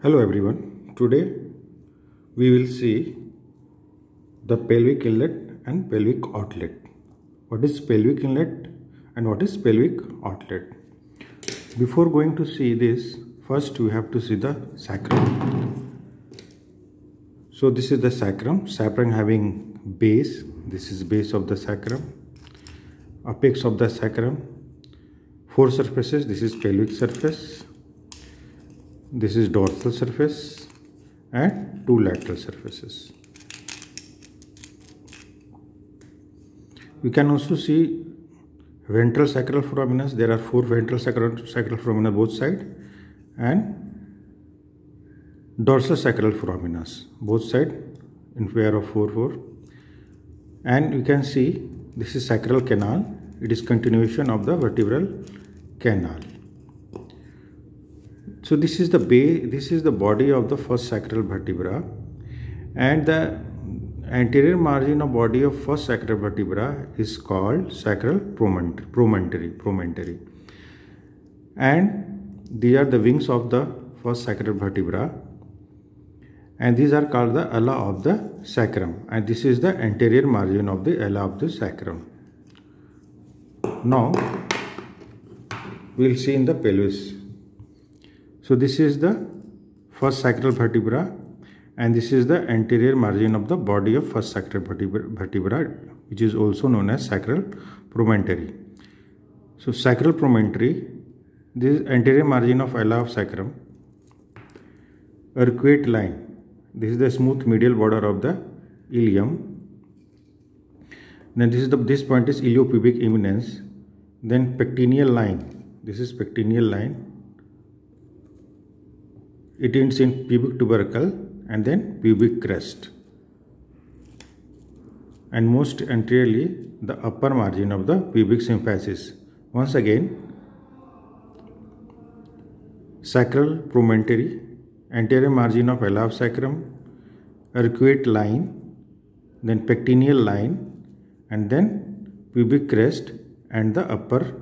Hello everyone. Today we will see the pelvic inlet and pelvic outlet. What is pelvic inlet and what is pelvic outlet? Before going to see this, first we have to see the sacrum. So this is the sacrum having base. This is base of the sacrum, apex of the sacrum, four surfaces. This is pelvic surface, this is dorsal surface and two lateral surfaces. We can also see ventral sacral foraminus. There are four ventral sacral foramina both sides, and dorsal sacral foraminus both sides in pair of 4. And we can see this is sacral canal. It is continuation of the vertebral canal. So this is the base, this is the body of the first sacral vertebra, and the anterior margin of body of first sacral vertebra is called sacral promontory. And these are the wings of the first sacral vertebra, and these are called the ala of the sacrum, and this is the anterior margin of the ala of the sacrum. Now we will see in the pelvis. So this is the first sacral vertebra, and this is the anterior margin of the body of first sacral vertebra, which is also known as sacral promontory. So sacral promontory, this is anterior margin of ala of sacrum, arcuate line. This is the smooth medial border of the ilium. Then this point is iliopubic eminence. Then pectineal line. This is pectineal line. It ends in pubic tubercle and then pubic crest. And most anteriorly, the upper margin of the pubic symphysis. Once again, sacral promontory, anterior margin of ala of sacrum, arcuate line, then pectineal line, and then pubic crest and the upper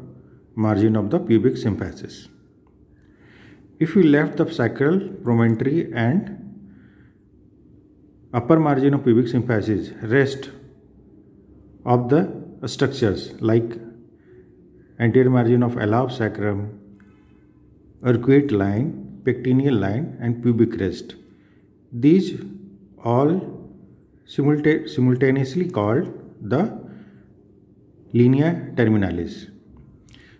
margin of the pubic symphysis. If we left the sacral promontory and upper margin of pubic symphysis, rest of the structures like anterior margin of ala of sacrum, arcuate line, pectineal line and pubic crest, these all simultaneously called the linea terminalis.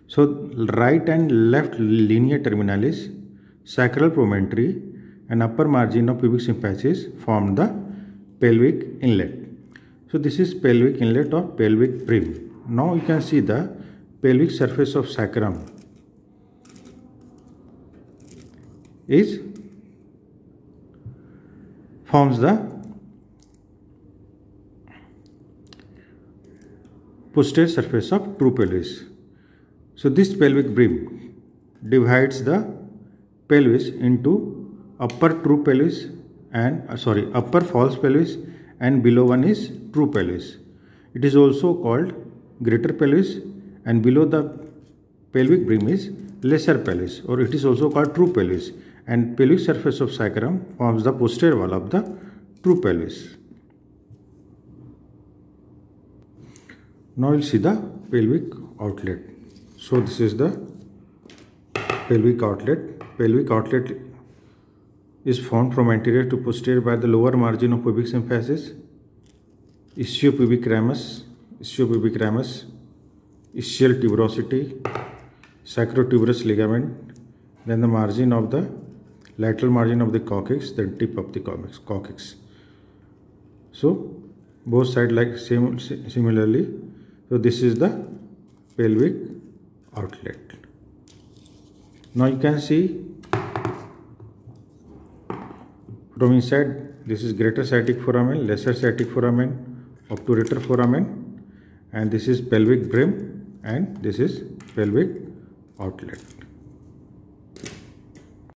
So right and left linea terminalis, sacral promontory and upper margin of pubic symphysis form the pelvic inlet. So this is pelvic inlet or pelvic brim. Now you can see the pelvic surface of sacrum forms the posterior surface of true pelvis. So this pelvic brim divides the pelvis into upper true pelvis and upper false pelvis, and below one is true pelvis. It is also called greater pelvis, and below the pelvic brim is lesser pelvis, or it is also called true pelvis, and pelvic surface of sacrum forms the posterior wall of the true pelvis. Now we will see the pelvic outlet. So this is the pelvic outlet. Pelvic outlet is formed from anterior to posterior by the lower margin of pubic symphysis, ischiopubic ramus, ischial tuberosity, sacrotuberous ligament, then the margin of the lateral margin of the coccyx, then tip of the coccyx. So both sides like similarly. So this is the pelvic outlet. Now you can see from inside, this is greater sciatic foramen, lesser sciatic foramen, obturator foramen, and this is pelvic brim, and this is pelvic outlet.